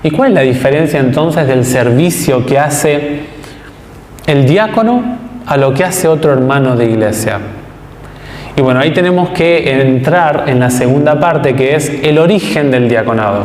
¿Y cuál es la diferencia entonces del servicio que hace el diácono a lo que hace otro hermano de iglesia? Y bueno, ahí tenemos que entrar en la segunda parte, que es el origen del diaconado.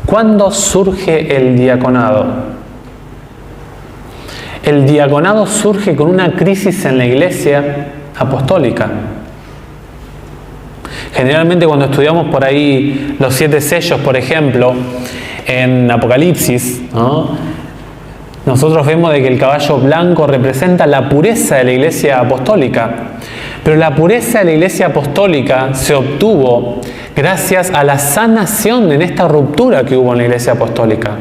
¿Cuándo surge el diaconado? El diaconado surge con una crisis en la iglesia apostólica. Generalmente cuando estudiamos por ahí los 7 sellos, por ejemplo, en Apocalipsis, ¿no?, nosotros vemos de que el caballo blanco representa la pureza de la iglesia apostólica. Pero la pureza de la iglesia apostólica se obtuvo gracias a la sanación en esta ruptura que hubo en la iglesia apostólica.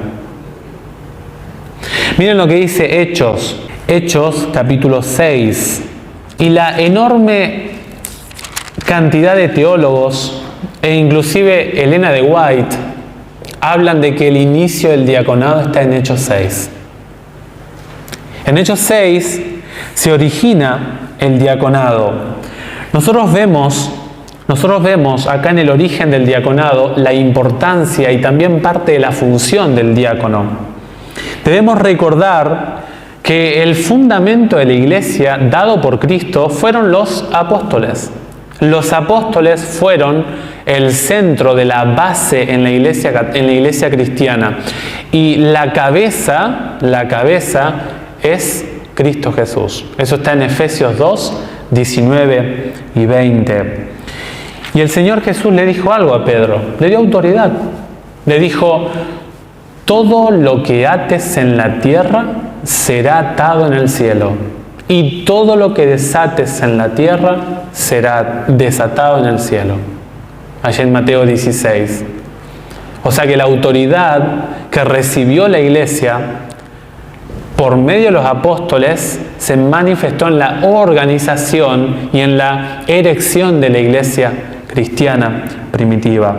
Miren lo que dice Hechos capítulo 6. Y la enorme cantidad de teólogos, e inclusive Elena de White, hablan de que el inicio del diaconado está en Hechos 6. En Hechos 6 se origina el diaconado. Nosotros vemos acá en el origen del diaconado la importancia y también parte de la función del diácono. Debemos recordar que el fundamento de la iglesia dado por Cristo fueron los apóstoles. Los apóstoles fueron el centro de la base en la iglesia cristiana. Y la cabeza es Cristo Jesús. Eso está en Efesios 2, 19 y 20. Y el Señor Jesús le dijo algo a Pedro, le dio autoridad. Le dijo: todo lo que ates en la tierra será atado en el cielo, y todo lo que desates en la tierra será desatado en el cielo. Allí en Mateo 16. O sea que la autoridad que recibió la iglesia por medio de los apóstoles se manifestó en la organización y en la erección de la iglesia cristiana primitiva.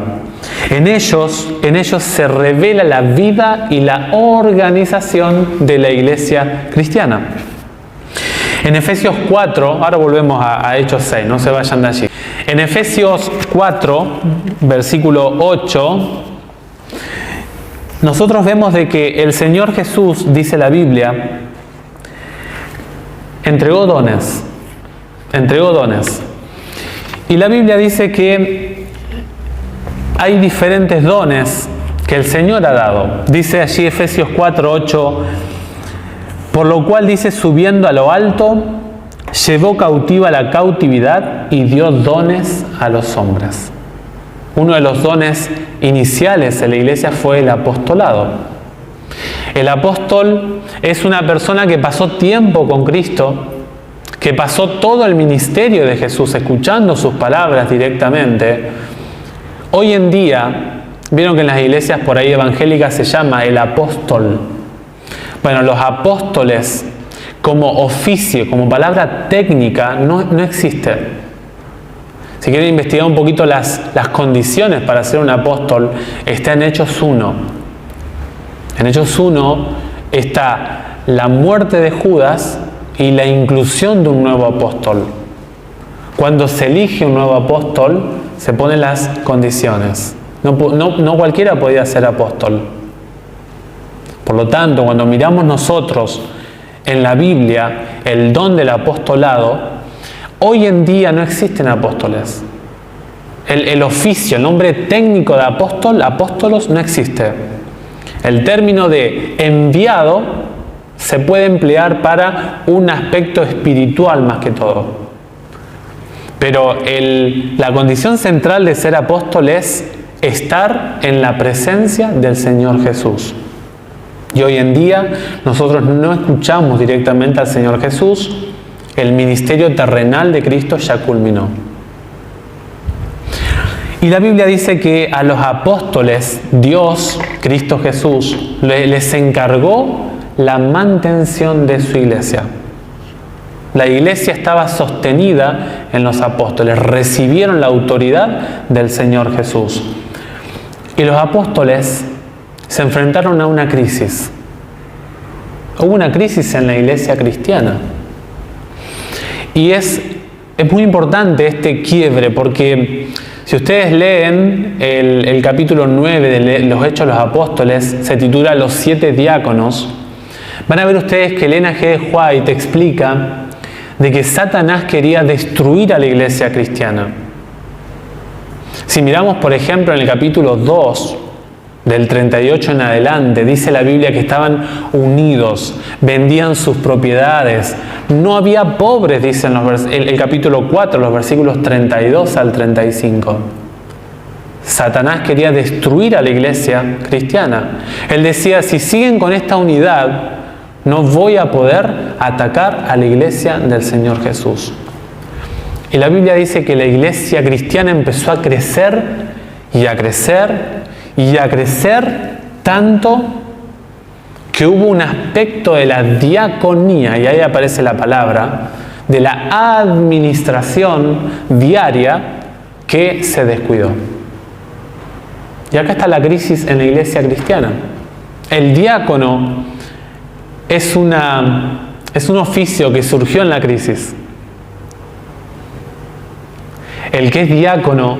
En ellos se revela la vida y la organización de la iglesia cristiana. En Efesios 4, ahora volvemos a Hechos 6, no se vayan de allí. En Efesios 4, versículo 8, nosotros vemos de que el Señor Jesús, dice la Biblia, entregó dones. Y la Biblia dice que hay diferentes dones que el Señor ha dado. Dice allí Efesios 4, 8, por lo cual dice: subiendo a lo alto, llevó cautiva la cautividad y dio dones a los hombres. Uno de los dones iniciales en la iglesia fue el apostolado. El apóstol es una persona que pasó tiempo con Cristo, que pasó todo el ministerio de Jesús escuchando sus palabras directamente. Hoy en día, vieron que en las iglesias por ahí evangélicas se llama el apóstol. Bueno, los apóstoles como oficio, como palabra técnica, no existe. Si quieren investigar un poquito las condiciones para ser un apóstol, está en Hechos 1. En Hechos 1 está la muerte de Judas y la inclusión de un nuevo apóstol. Cuando se elige un nuevo apóstol, se ponen las condiciones. No cualquiera podía ser apóstol. Por lo tanto, cuando miramos nosotros en la Biblia el don del apostolado, hoy en día no existen apóstoles. El oficio, el nombre técnico de apóstolos no existe. El término de enviado se puede emplear para un aspecto espiritual más que todo. Pero la condición central de ser apóstol es estar en la presencia del Señor Jesús. Y hoy en día nosotros no escuchamos directamente al Señor Jesús. El ministerio terrenal de Cristo ya culminó. Y la Biblia dice que a los apóstoles, Dios, Cristo Jesús, les encargó la mantención de su iglesia. La iglesia estaba sostenida en los apóstoles, recibieron la autoridad del Señor Jesús. Y los apóstoles se enfrentaron a una crisis. Hubo una crisis en la iglesia cristiana. Y es muy importante este quiebre, porque si Si ustedes leen el capítulo 9 de los Hechos de los Apóstoles, se titula Los 7 diáconos, van a ver ustedes que Elena G. de White explica de que Satanás quería destruir a la iglesia cristiana. Si miramos, por ejemplo, en el capítulo 2, del 38 en adelante, dice la Biblia que estaban unidos, vendían sus propiedades, no había pobres, dice el capítulo 4, los versículos 32 al 35. Satanás quería destruir a la iglesia cristiana. Él decía, si siguen con esta unidad, no voy a poder atacar a la iglesia del Señor Jesús. Y la Biblia dice que la iglesia cristiana empezó a crecer y a crecer y a crecer tanto que hubo un aspecto de la diaconía, y ahí aparece la palabra, de la administración diaria que se descuidó. Y acá está la crisis en la iglesia cristiana. El diácono es un oficio que surgió en la crisis. El que es diácono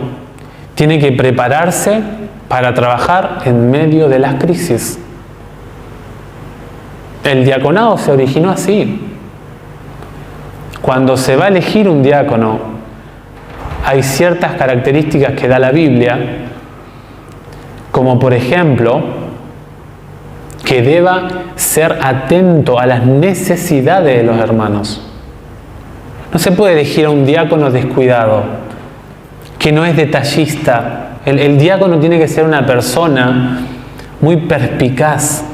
tiene que prepararse para trabajar en medio de las crisis. El diaconado se originó así. Cuando se va a elegir un diácono, hay ciertas características que da la Biblia, como por ejemplo, que deba ser atento a las necesidades de los hermanos. No se puede elegir a un diácono descuidado, que no es detallista. El diácono tiene que ser una persona muy perspicaz.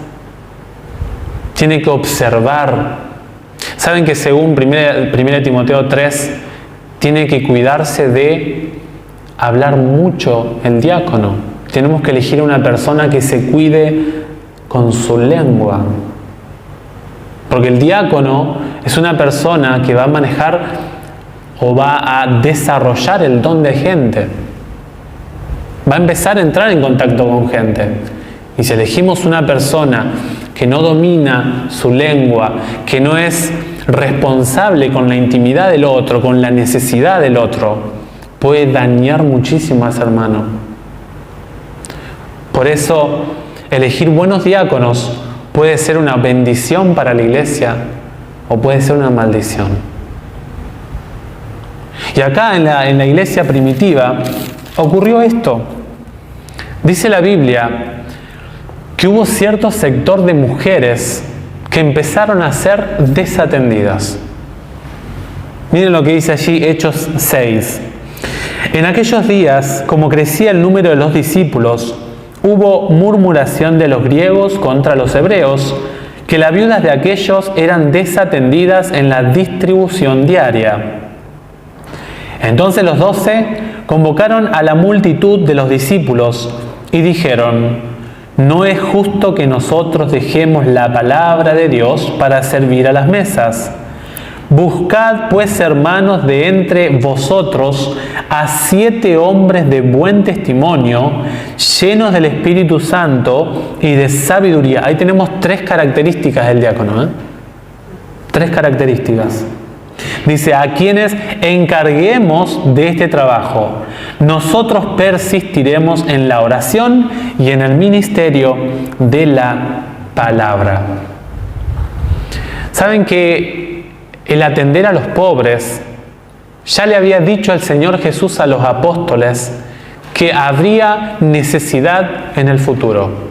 Tiene que observar. Saben que según 1 Timoteo 3, tiene que cuidarse de hablar mucho el diácono. Tenemos que elegir a una persona que se cuide con su lengua. Porque el diácono es una persona que va a manejar o va a desarrollar el don de gente. Va a empezar a entrar en contacto con gente. Y si elegimos una persona que no domina su lengua, que no es responsable con la intimidad del otro, con la necesidad del otro, puede dañar muchísimo a ese hermano. Por eso, elegir buenos diáconos puede ser una bendición para la iglesia o puede ser una maldición. Y acá en la iglesia primitiva ocurrió esto. Dice la Biblia que hubo cierto sector de mujeres que empezaron a ser desatendidas. Miren lo que dice allí Hechos 6. En aquellos días, como crecía el número de los discípulos, hubo murmuración de los griegos contra los hebreos, que las viudas de aquellos eran desatendidas en la distribución diaria. Entonces los 12 convocaron a la multitud de los discípulos y dijeron: no es justo que nosotros dejemos la palabra de Dios para servir a las mesas. Buscad pues, hermanos, de entre vosotros a 7 hombres de buen testimonio, llenos del Espíritu Santo y de sabiduría. Ahí tenemos 3 características del diácono, 3 características. Dice, a quienes encarguemos de este trabajo. Nosotros persistiremos en la oración y en el ministerio de la palabra. Saben que el atender a los pobres, ya le había dicho el Señor Jesús a los apóstoles que habría necesidad en el futuro.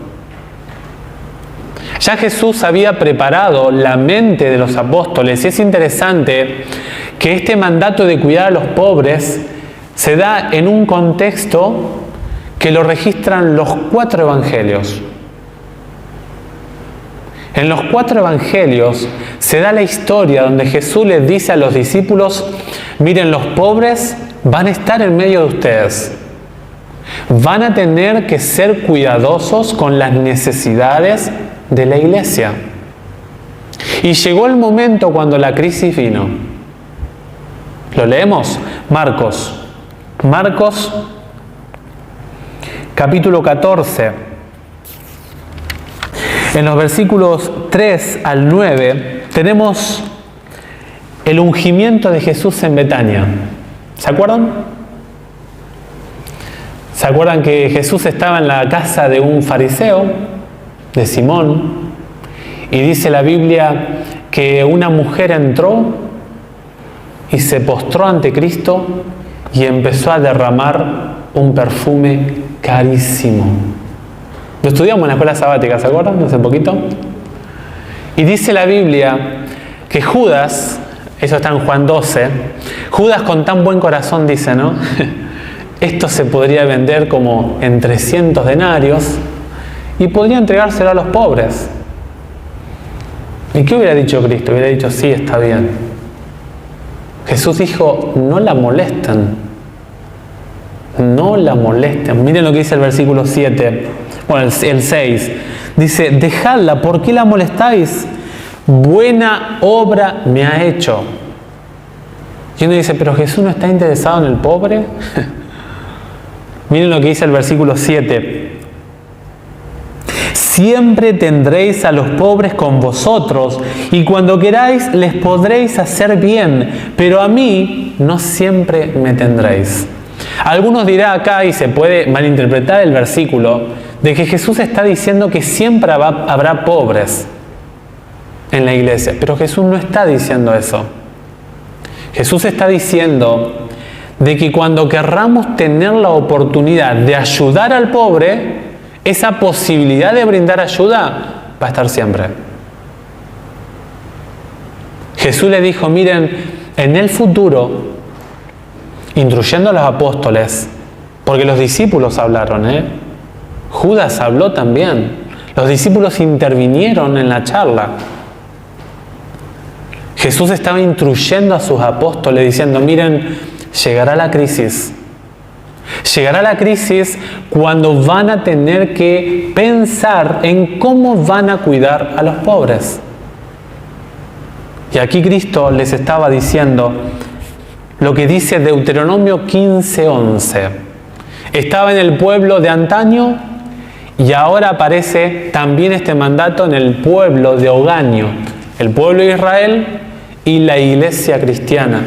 Ya Jesús había preparado la mente de los apóstoles, y es interesante que este mandato de cuidar a los pobres se da en un contexto que lo registran los 4 evangelios. En los 4 evangelios se da la historia donde Jesús les dice a los discípulos: miren, los pobres van a estar en medio de ustedes. Van a tener que ser cuidadosos con las necesidades de la iglesia. Y llegó el momento cuando la crisis vino. ¿Lo leemos? Marcos capítulo 14. En los versículos 3 al 9 tenemos el ungimiento de Jesús en Betania. ¿Se acuerdan? ¿Se acuerdan que Jesús estaba en la casa de un fariseo, de Simón? Y dice la Biblia que una mujer entró y se postró ante Cristo y empezó a derramar un perfume carísimo. Lo estudiamos en la escuela sabática, ¿se acuerdan? Hace poquito. Y dice la Biblia que Judas, eso está en Juan 12, Judas con tan buen corazón dice, ¿no? Esto se podría vender como en 300 denarios y podría entregárselo a los pobres. ¿Y qué hubiera dicho Cristo? Hubiera dicho, sí, está bien. Jesús dijo, no la molesten. No la molesten. Miren lo que dice el versículo 7. Bueno, el 6. Dice, dejadla, ¿por qué la molestáis? Buena obra me ha hecho. Y uno dice, pero Jesús no está interesado en el pobre. Miren lo que dice el versículo 7. Siempre tendréis a los pobres con vosotros, y cuando queráis les podréis hacer bien, pero a mí no siempre me tendréis. Algunos dirán acá, y se puede malinterpretar el versículo, de que Jesús está diciendo que siempre habrá pobres en la iglesia, pero Jesús no está diciendo eso. Jesús está diciendo de que cuando querramos tener la oportunidad de ayudar al pobre, esa posibilidad de brindar ayuda va a estar siempre. Jesús le dijo, miren, en el futuro, instruyendo a los apóstoles, porque los discípulos hablaron, Judas habló también, los discípulos intervinieron en la charla. Jesús estaba instruyendo a sus apóstoles diciendo, miren, llegará la crisis. Llegará la crisis cuando van a tener que pensar en cómo van a cuidar a los pobres. Y aquí Cristo les estaba diciendo lo que dice Deuteronomio 15:11. Estaba en el pueblo de antaño y ahora aparece también este mandato en el pueblo de Ogaño, el pueblo de Israel y la iglesia cristiana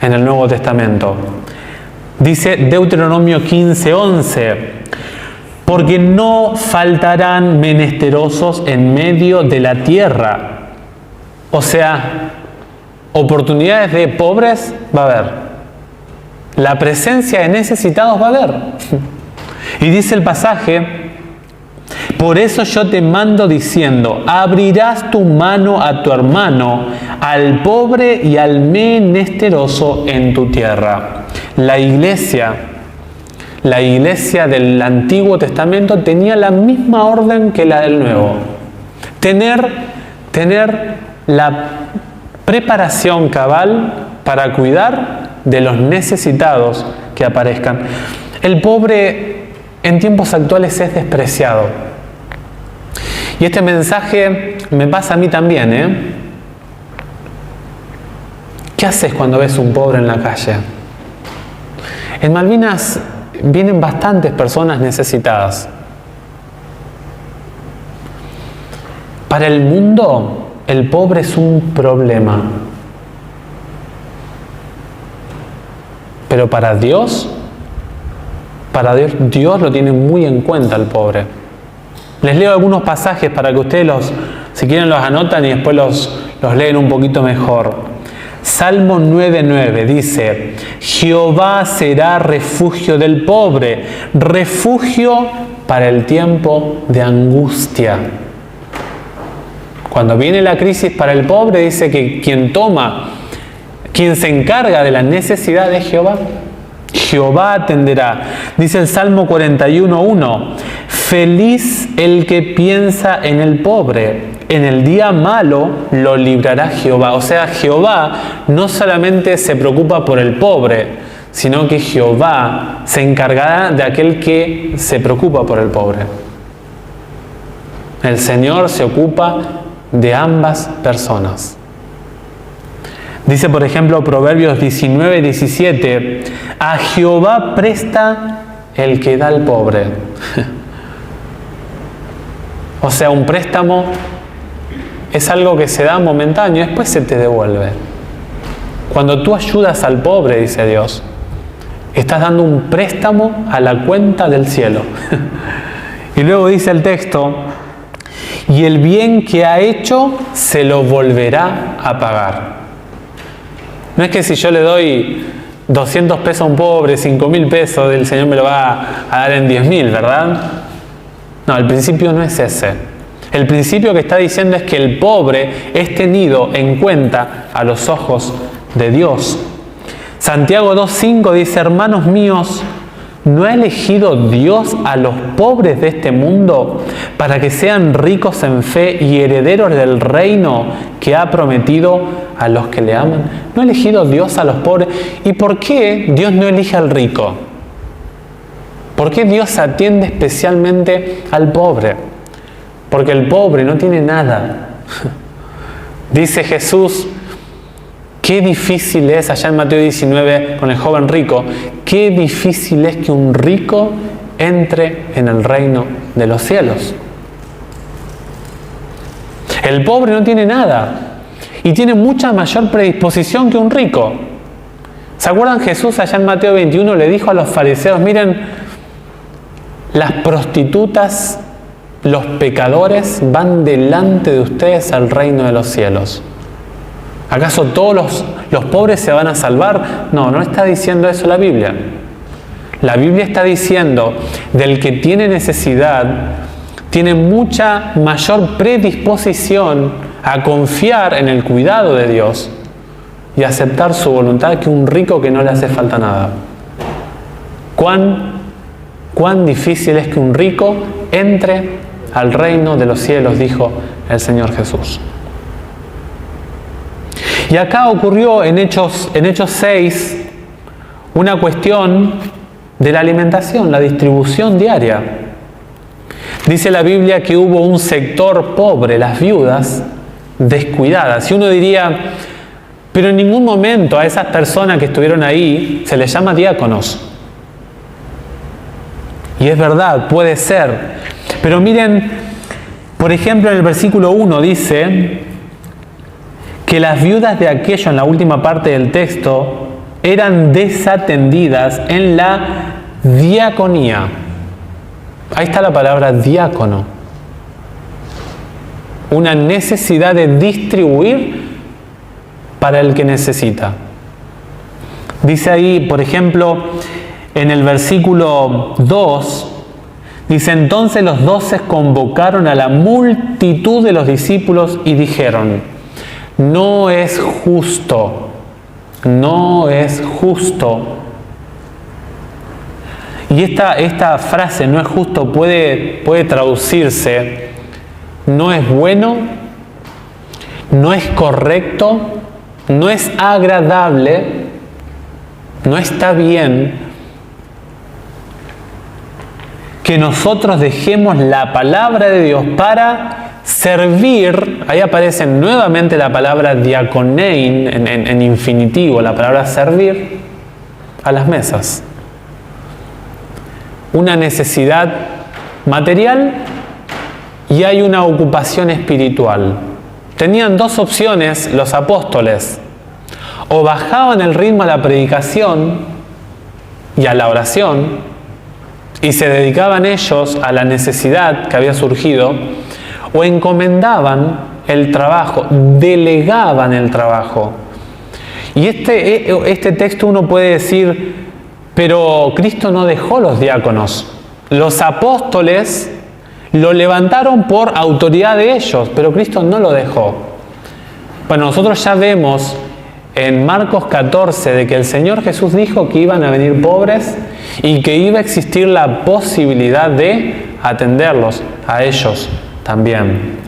en el Nuevo Testamento. Dice Deuteronomio 15:11, porque no faltarán menesterosos en medio de la tierra. O sea, oportunidades de pobres va a haber. La presencia de necesitados va a haber. Y dice el pasaje, por eso yo te mando diciendo, abrirás tu mano a tu hermano, al pobre y al menesteroso en tu tierra. La iglesia del Antiguo Testamento tenía la misma orden que la del Nuevo. Tener la preparación cabal para cuidar de los necesitados que aparezcan. El pobre en tiempos actuales es despreciado. Y este mensaje me pasa a mí también, ¿Qué haces cuando ves un pobre en la calle? En Malvinas vienen bastantes personas necesitadas. Para el mundo, el pobre es un problema. Pero para Dios Dios lo tiene muy en cuenta al pobre. Les leo algunos pasajes para que ustedes si quieren los anotan y después los leen un poquito mejor. Salmo 9:9 dice, Jehová será refugio del pobre, refugio para el tiempo de angustia. Cuando viene la crisis para el pobre, dice que quien se encarga de la necesidad es Jehová. Jehová atenderá. Dice el Salmo 41:1, feliz el que piensa en el pobre, en el día malo lo librará Jehová. O sea, Jehová no solamente se preocupa por el pobre, sino que Jehová se encargará de aquel que se preocupa por el pobre. El Señor se ocupa de ambas personas. Dice, por ejemplo, Proverbios 19:17, a Jehová presta el que da al pobre. O sea, un préstamo es algo que se da momentáneo y después se te devuelve. Cuando tú ayudas al pobre, dice Dios, Estás dando un préstamo a la cuenta del cielo. Y luego dice el texto, y el bien que ha hecho se lo volverá a pagar. No es que si yo le doy 200 pesos a un pobre, 5.000 pesos, el Señor me lo va a dar en 10.000, ¿verdad? No, el principio no es ese. El principio que está diciendo es que el pobre es tenido en cuenta a los ojos de Dios. Santiago 2:5 dice, hermanos míos, ¿no ha elegido Dios a los pobres de este mundo para que sean ricos en fe y herederos del reino que ha prometido a los que le aman? ¿No ha elegido Dios a los pobres? ¿Y por qué Dios no elige al rico? ¿Por qué Dios atiende especialmente al pobre? Porque el pobre no tiene nada. Dice Jesús, qué difícil es, allá en Mateo 19, con el joven rico, qué difícil es que un rico entre en el reino de los cielos. El pobre no tiene nada y tiene mucha mayor predisposición que un rico. ¿Se acuerdan? Jesús allá en Mateo 21 le dijo a los fariseos, miren, las prostitutas, los pecadores van delante de ustedes al reino de los cielos. ¿Acaso todos los pobres se van a salvar? No, no está diciendo eso la Biblia. La Biblia está diciendo del que tiene necesidad, tiene mucha mayor predisposición a confiar en el cuidado de Dios y aceptar su voluntad que un rico que no le hace falta nada. ¿Cuán difícil es que un rico entre al reino de los cielos? Dijo el Señor Jesús. Y acá ocurrió en Hechos 6 una cuestión de la alimentación, la distribución diaria. Dice la Biblia que hubo un sector pobre, las viudas, descuidadas. Y uno diría, pero en ningún momento a esas personas que estuvieron ahí se les llama diáconos. Y es verdad, puede ser. Pero miren, por ejemplo, en el versículo 1 dice que las viudas de aquello, en la última parte del texto, eran desatendidas en la diaconía. Ahí está la palabra diácono. Una necesidad de distribuir para el que necesita. Dice ahí, por ejemplo, en el versículo 2, dice, entonces los 12 convocaron a la multitud de los discípulos y dijeron, no es justo, no es justo. Y esta frase, no es justo, puede traducirse, no es bueno, no es correcto, no es agradable, no está bien que nosotros dejemos la palabra de Dios para servir. Ahí aparece nuevamente la palabra diakonein en infinitivo, la palabra servir a las mesas. Una necesidad material y hay una ocupación espiritual. Tenían dos opciones los apóstoles: o bajaban el ritmo a la predicación y a la oración y se dedicaban ellos a la necesidad que había surgido, o encomendaban el trabajo, delegaban el trabajo. Y este texto uno puede decir, pero Cristo no dejó los diáconos. Los apóstoles lo levantaron por autoridad de ellos, pero Cristo no lo dejó. Bueno, nosotros ya vemos en Marcos 14 de que el Señor Jesús dijo que iban a venir pobres y que iba a existir la posibilidad de atenderlos a ellos también.